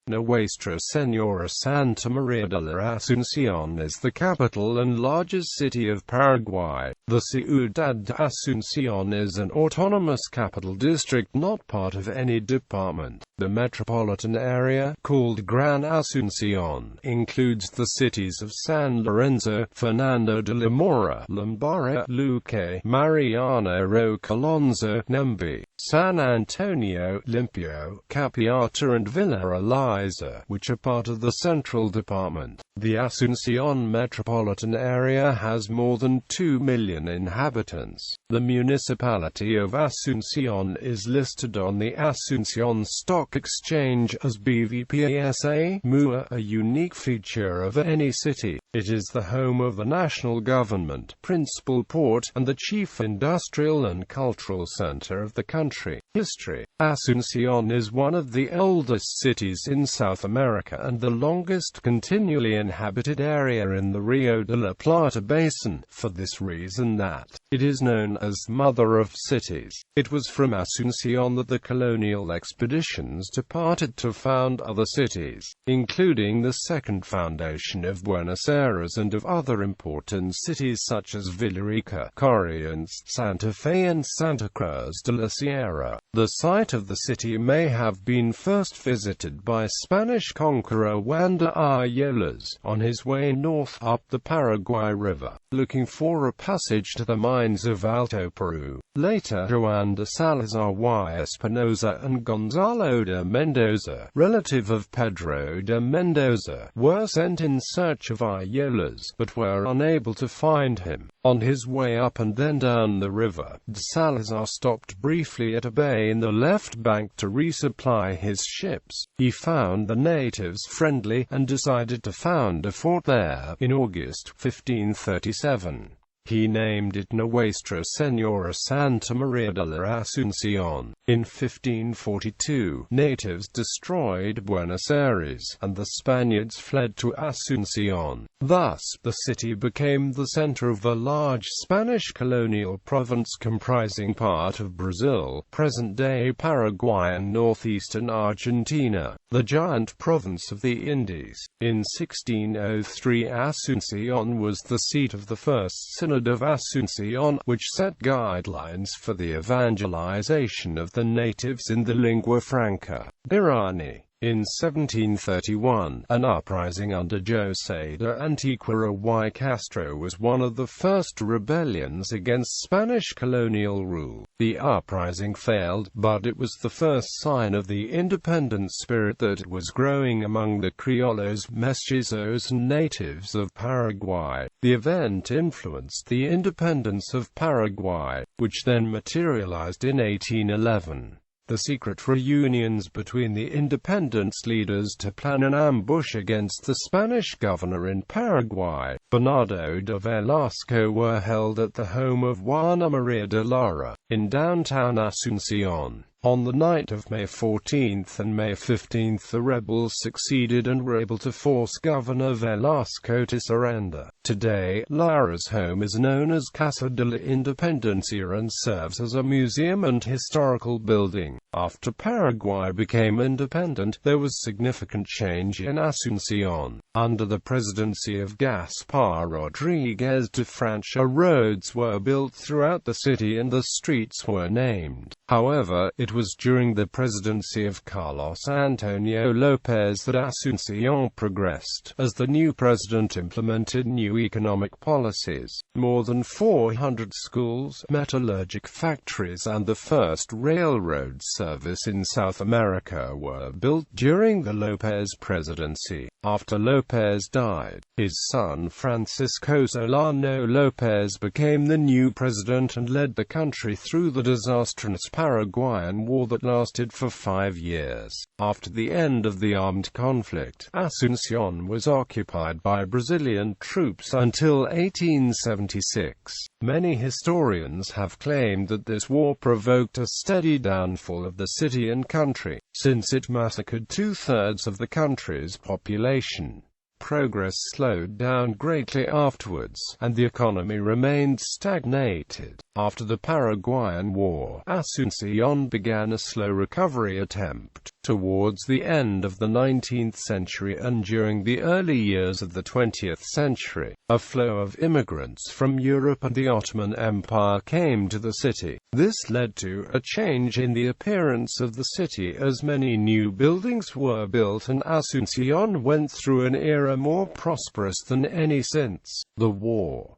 Nuestra Señora Santa María de Asunción is the capital and largest city of Paraguay. The Ciudad de Asunción is an autonomous capital district not part of any department. The metropolitan area, called Gran Asunción, includes the cities of San Lorenzo, Fernando de la Mora, Lambaré, Luque, Mariano Roque Alonso, Ñemby, San Antonio, Limpio, Capiatá and Villa Elisa, which are part of the Central Department. The Asunción metropolitan area has more than 2 million inhabitants. The municipality of Asunción is listed on the Asunción Stock Exchange as BVPASA, Mora, a unique feature of any city. It is the home of the national government, principal port, and the chief industrial and cultural center of the country. History. Asunción is one of the oldest cities in South America and the longest continually inhabited area in the Rio de la Plata basin, for this reason that it is known as Mother of Cities. It was from Asunción that the colonial expeditions departed to found other cities, including the second foundation of Buenos Aires and of other important cities such as Villarica, Corrientes, Santa Fe and Santa Cruz de la Sierra. The site of the city may have been first visited by Spanish conqueror Juan de Ayala on his way north up the Paraguay River, looking for a passage to the mines of Alto Peru. Later, Juan de Salazar y Espinosa and Gonzalo de Mendoza, relative of Pedro de Mendoza, were sent in search of Ayala, but were unable to find him. On his way up and then down the river, de Salazar stopped briefly at a bay in the left bank to resupply his ships. He found the natives friendly, and decided to found a fort there, in August 1537. He named it Nuestra Señora Santa María de Asunción. In 1542, natives destroyed Buenos Aires, and the Spaniards fled to Asunción. Thus, the city became the center of a large Spanish colonial province comprising part of Brazil, present-day Paraguay and northeastern Argentina, the giant province of the Indies. In 1603, Asunción was the seat of the first synod of Asunción, which set guidelines for the evangelization of the natives in the lingua franca, Guarani. In 1731, an uprising under José de Antequera y Castro was one of the first rebellions against Spanish colonial rule. The uprising failed, but it was the first sign of the independent spirit that was growing among the criollos, mestizos and natives of Paraguay. The event influenced the independence of Paraguay, which then materialized in 1811. The secret reunions between the independence leaders to plan an ambush against the Spanish governor in Paraguay, Bernardo de Velasco, were held at the home of Juana María de Lara, in downtown Asunción. On the night of May 14 and May 15, the rebels succeeded and were able to force Governor Velasco to surrender. Today, Lara's home is known as Casa de la Independencia and serves as a museum and historical building. After Paraguay became independent, there was significant change in Asunción. Under the presidency of Gaspar Rodriguez de Francia, roads were built throughout the city and the streets were named. However, it was during the presidency of Carlos Antonio López that Asunción progressed, as the new president implemented new economic policies. More than 400 schools, metallurgic factories and the first railroad service in South America were built during the López presidency. After López died, his son Francisco Solano López became the new president and led the country through the disastrous Paraguayan War that lasted for 5 years. After the end of the armed conflict, Asunción was occupied by Brazilian troops until 1876. Many historians have claimed that this war provoked a steady downfall of the city and country, since it massacred 2/3 of the country's population. Progress slowed down greatly afterwards, and the economy remained stagnated. After the Paraguayan War, Asunción began a slow recovery attempt. Towards the end of the 19th century and during the early years of the 20th century, a flow of immigrants from Europe and the Ottoman Empire came to the city. This led to a change in the appearance of the city as many new buildings were built and Asunción went through an era more prosperous than any since the war.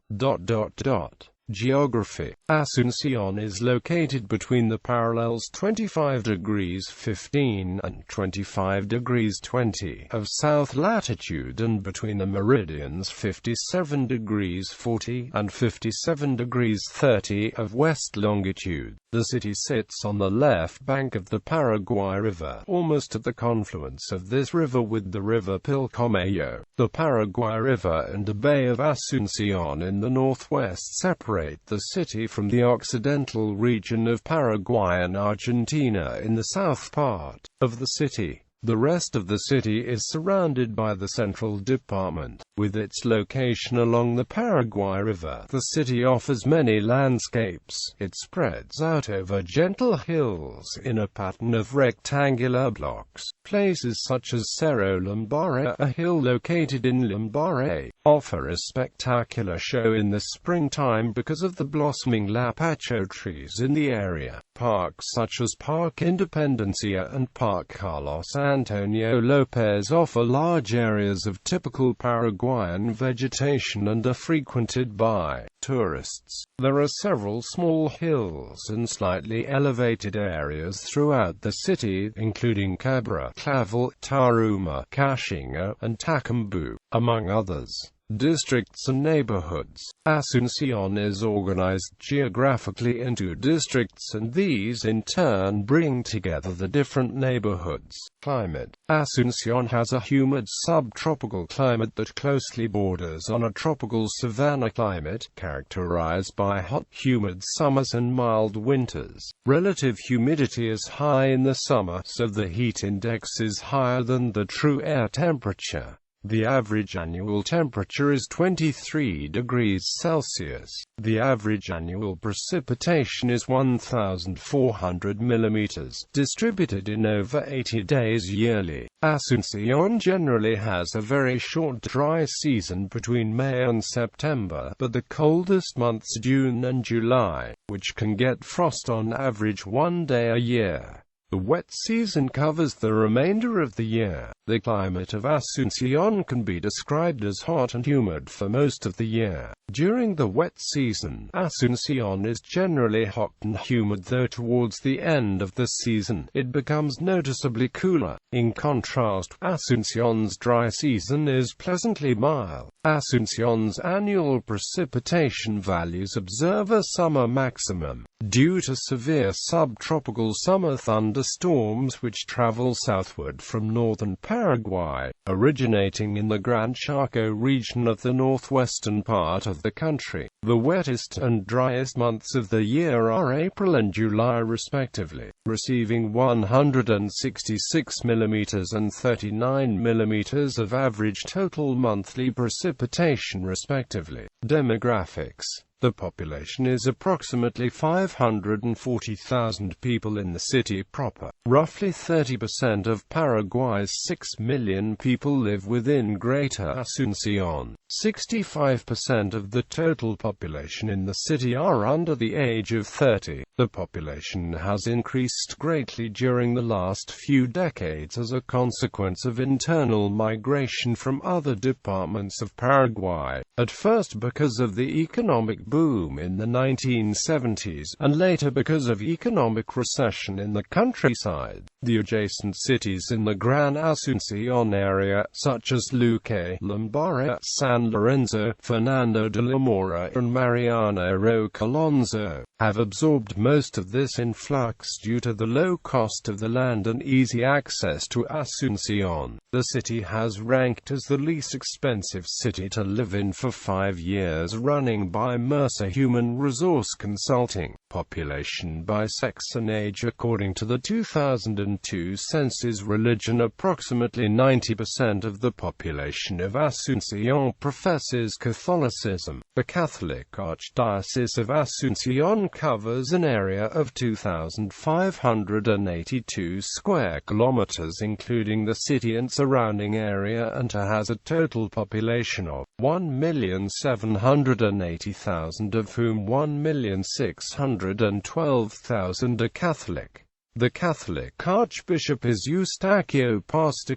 Geography. Asunción is located between the parallels 25 degrees 15 and 25 degrees 20 of south latitude and between the meridians 57 degrees 40 and 57 degrees 30 of west longitude. The city sits on the left bank of the Paraguay River, almost at the confluence of this river with the river Pilcomayo. The Paraguay River and the Bay of Asunción in the northwest separate the city from the occidental region of Paraguay and Argentina in the south part of the city. The rest of the city is surrounded by the Central Department. With its location along the Paraguay River, the city offers many landscapes. It spreads out over gentle hills in a pattern of rectangular blocks. Places such as Cerro Lambaré, a hill located in Lambaré, offer a spectacular show in the springtime because of the blossoming lapacho trees in the area. Parks such as Parque Independencia and Parque Carlos Antonio Lopez offer large areas of typical Paraguayan vegetation and are frequented by tourists. There are several small hills and slightly elevated areas throughout the city, including Cabra, Clavel, Taruma, Caxinga, and Tacumbu, among others. Districts and neighborhoods. Asunción is organized geographically into districts and these in turn bring together the different neighborhoods. Climate. Asunción has a humid subtropical climate that closely borders on a tropical savanna climate, characterized by hot, humid summers and mild winters. Relative humidity is high in the summer, so the heat index is higher than the true air temperature. The average annual temperature is 23 degrees Celsius. The average annual precipitation is 1,400 millimeters, distributed in over 80 days yearly. Asunción generally has a very short dry season between May and September, but the coldest months June and July, which can get frost on average 1 day a year. The wet season covers the remainder of the year. The climate of Asunción can be described as hot and humid for most of the year. During the wet season, Asunción is generally hot and humid, though towards the end of the season, it becomes noticeably cooler. In contrast, Asunción's dry season is pleasantly mild. Asunción's annual precipitation values observe a summer maximum, due to severe subtropical summer thunderstorms which travel southward from northern Paraguay, originating in the Gran Chaco region of the northwestern part of the country. The wettest and driest months of the year are April and July respectively, receiving 166 mm and 39 mm of average total monthly precipitation respectively. Demographics. The population is approximately 540,000 people in the city proper. Roughly 30% of Paraguay's 6 million people live within Greater Asunción. 65% of the total population in the city are under the age of 30. The population has increased greatly during the last few decades as a consequence of internal migration from other departments of Paraguay, at first because of the economic boom in the 1970s, and later because of economic recession in the countryside. The adjacent cities in the Gran Asunción area, such as Luque, Lambaré, San Lorenzo, Fernando de la Mora, and Mariano Roque Alonso, have absorbed most of this influx due to the low cost of the land and easy access to Asunción. The city has ranked as the least expensive city to live in for 5 years running by Mercer Human Resource Consulting. Population by sex and age. According to the 2002 census, religion. Approximately 90% of the population of Asunción professes Catholicism. The Catholic Archdiocese of Asunción Asunción covers an area of 2,582 square kilometers including the city and surrounding area, and has a total population of 1,780,000, of whom 1,612,000 are Catholic. The Catholic Archbishop is Eustaquio Pastor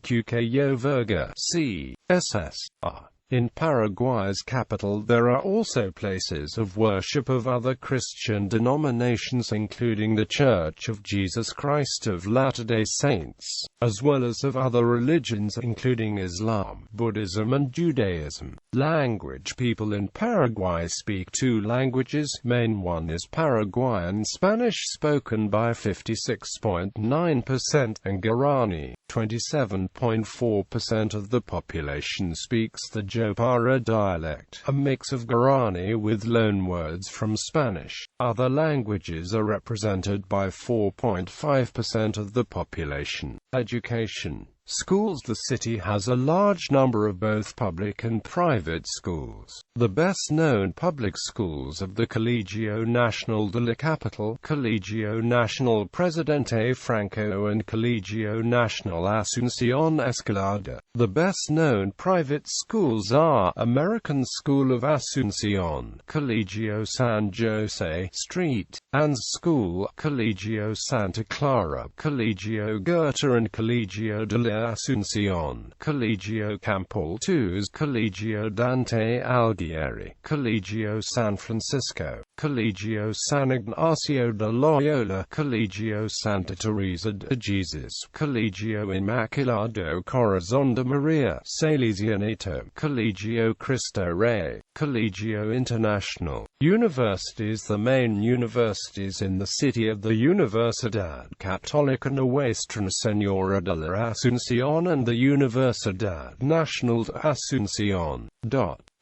Verga, C.S.S.R. In Paraguay's capital there are also places of worship of other Christian denominations including the Church of Jesus Christ of Latter-day Saints, as well as of other religions including Islam, Buddhism and Judaism. Language: people in Paraguay speak two languages. Main one is Paraguayan Spanish, spoken by 56.9%, and Guarani. 27.4% of the population speaks the Jopara dialect, a mix of Guarani with loanwords from Spanish. Other languages are represented by 4.5% of the population. Education. Schools: the city has a large number of both public and private schools. The best-known public schools of the Colegio Nacional de la Capital, Colegio Nacional Presidente Franco and Colegio Nacional Asunción Escalada. The best-known private schools are American School of Asunción, Colegio San Jose Street, Anne's School, Colegio Santa Clara, Colegio Goethe and Colegio de la Asunción, Colegio Campaltus, Colegio Dante Alighieri, Colegio San Francisco, Colegio San Ignacio de Loyola, Colegio Santa Teresa de Jesus, Colegio Inmaculado Corazón de María, Salesianito, Colegio Cristo Rey, Colegio International. Universities: the main universities in the city are the Universidad Católica Nuestra Señora de la Asunción and the Universidad Nacional de Asunción.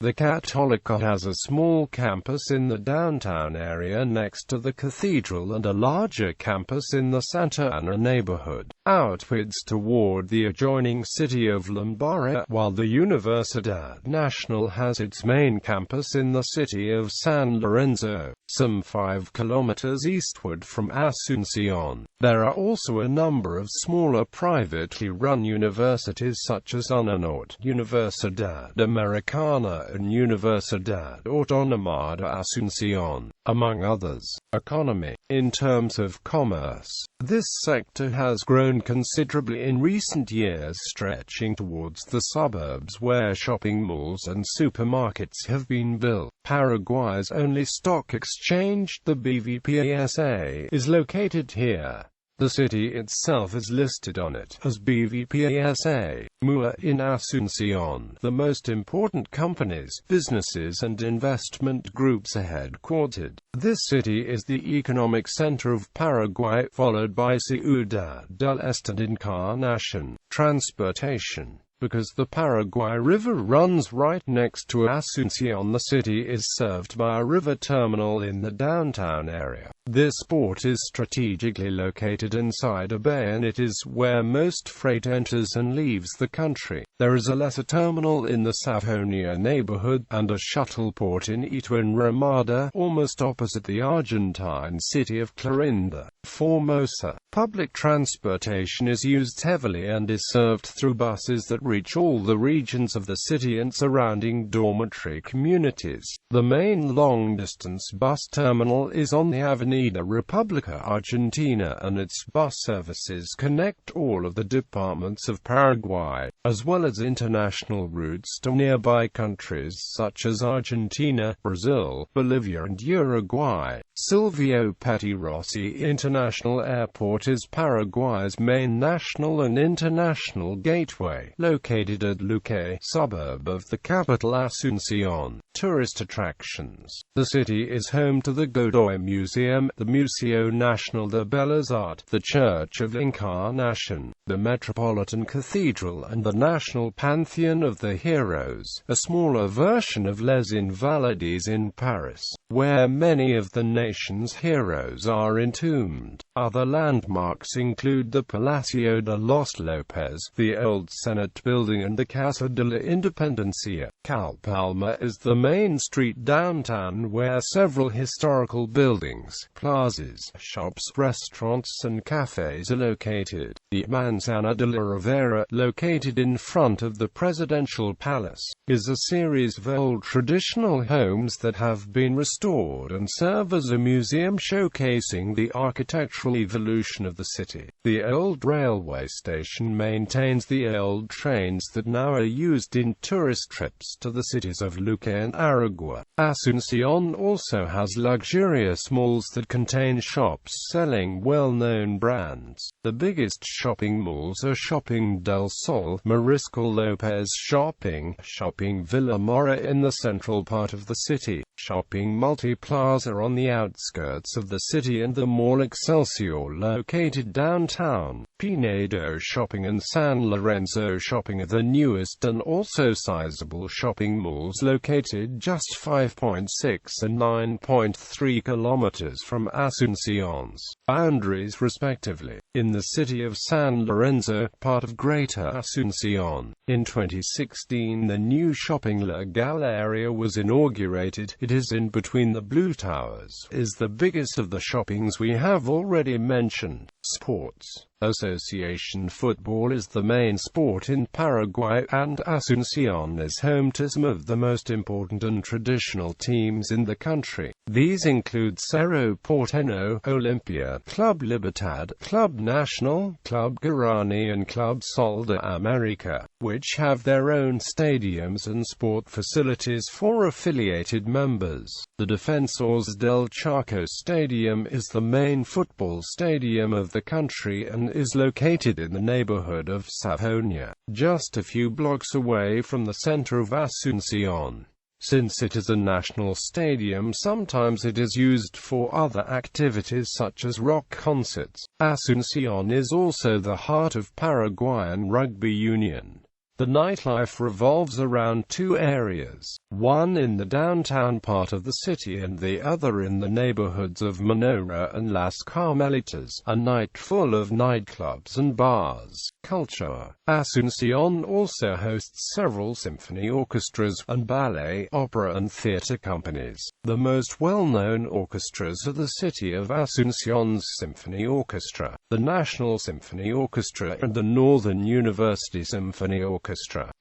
The Católica has a small campus in the downtown area next to the cathedral and a larger campus in the Santa Ana neighborhood, outwards toward the adjoining city of Lambaré, while the Universidad Nacional has its main campus in the city of San Lorenzo, some 5 kilometers eastward from Asunción. There are also a number of smaller privately run universities such as Unanort, Universidad Americana and Universidad Autónoma de Asunción, among others. Economy. In terms of commerce, this sector has grown considerably in recent years, stretching towards the suburbs where shopping malls and supermarkets have been built. Paraguay's only stock exchange, the BVPASA, is located here. The city itself is listed on it as BVPASA, Mora in Asunción. The most important companies, businesses and investment groups are headquartered. This city is the economic center of Paraguay, followed by Ciudad del Este and Encarnación. Transportation. Because the Paraguay River runs right next to Asunción, the city is served by a river terminal in the downtown area. This port is strategically located inside a bay, and it is where most freight enters and leaves the country. There is a lesser terminal in the Sajonia neighborhood, and a shuttle port in Ituán Ramada, almost opposite the Argentine city of Clarinda, Formosa. Public transportation is used heavily and is served through buses that reach all the regions of the city and surrounding dormitory communities. The main long-distance bus terminal is on the Avenida República Argentina, and its bus services connect all of the departments of Paraguay, as well as international routes to nearby countries such as Argentina, Brazil, Bolivia and Uruguay. Silvio Pettirossi International Airport is Paraguay's main national and international gateway, located at Luque, suburb of the capital Asunción. Tourist attractions. The city is home to the Godoy Museum, the Museo Nacional de Bellas Artes, the Church of Encarnación, the Metropolitan Cathedral and the National Pantheon of the Heroes, a smaller version of Les Invalides in Paris. where many of the nation's heroes are entombed. Other landmarks include the Palacio de los López, the old Senate building, and the Casa de la Independencia. Calpalma is the main street downtown where several historical buildings, plazas, shops, restaurants and cafes are located. The Manzana de la Rivera, located in front of the Presidential Palace, is a series of old traditional homes that have been restored and serve as a museum showcasing the architectural evolution of the city. The old railway station maintains the old trains that now are used in tourist trips to the cities of Luque and Aragua. Asunción also has luxurious malls that contain shops selling well-known brands. The biggest shopping malls are Shopping del Sol, Mariscal López Shopping Villa Mora in the central part of the city, Shopping Multiplaza on the outskirts of the city, and the Mall Excelsior located downtown. Pinedo Shopping and San Lorenzo Shopping are the newest and also sizable shopping malls located just 5.6 and 9.3 kilometers from Asunción's boundaries respectively, in the city of San Lorenzo, part of Greater Asunción. In 2016 the new Shopping Legal area was inaugurated. It is in between the Blue Towers, is the biggest of the shoppings we have already mentioned. Sports. Association football is the main sport in Paraguay, and Asunción is home to some of the most important and traditional teams in the country. These include Cerro Porteño, Limpio, Club Libertad, Club Nacional, Club Guarani and Club Sol de América, which have their own stadiums and sport facilities for affiliated members. The Defensores del Chaco Stadium is the main football stadium of the country and is located in the neighborhood of Sajonia, just a few blocks away from the center of Asunción. Since it is a national stadium, sometimes it is used for other activities such as rock concerts. Asunción is also the heart of Paraguayan Rugby Union. The nightlife revolves around two areas, one in the downtown part of the city and the other in the neighborhoods of Mora and Las Carmelitas, a night full of nightclubs and bars. Culture. Asunción also hosts several symphony orchestras, and ballet, opera and theater companies. The most well-known orchestras are the city of Asunción's Symphony Orchestra, the National Symphony Orchestra and the Northern University Symphony Orchestra.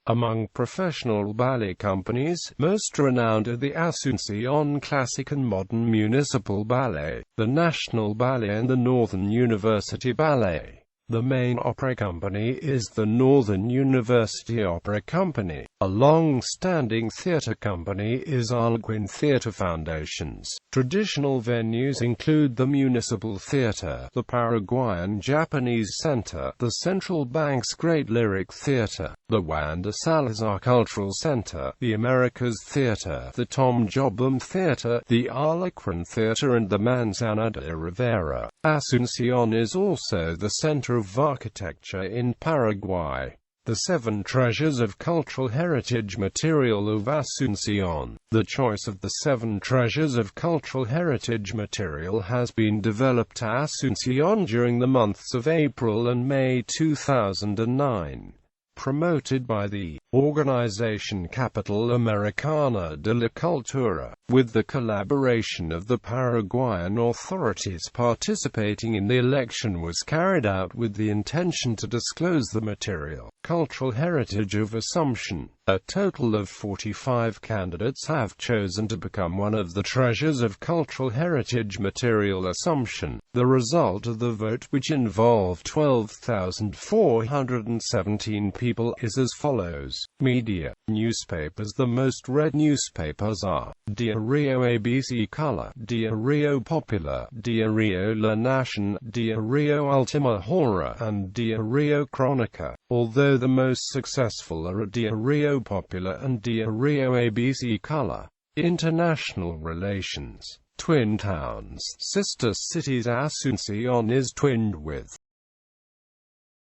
Among professional ballet companies, most renowned are the Asunción Classic and Modern Municipal Ballet, the National Ballet and the Northern University Ballet. The main opera company is the Northern University Opera Company. A long-standing theater company is Alguin Theater Foundations. Traditional venues include the Municipal Theater, the Paraguayan Japanese Center, the Central Bank's Great Lyric Theater, the Wanda Salazar Cultural Center, the Americas Theater, the Tom Jobim Theater, the Alacran Theater and the Manzana de Rivera. Asunción is also the center of architecture in Paraguay. The 7 Treasures of Cultural Heritage Material of Asunción. The choice of the 7 Treasures of Cultural Heritage Material has been developed at Asunción during the months of April and May 2009. Promoted by the organization Capital Americana de la Cultura, with the collaboration of the Paraguayan authorities. Participating in the election was carried out with the intention to disclose the material cultural heritage of Asunción. A total of 45 candidates have chosen to become one of the treasures of cultural heritage material Asunción. The result of the vote, which involved 12,417 people, is as follows. Media. Newspapers. The most read newspapers are Diario ABC Color, Diario Popular, Diario La Nación, Diario Última Hora, and Diario Crónica, although the most successful are Diario Popular and Diario ABC Color. International relations. Twin towns. Sister cities. Asunción is twinned with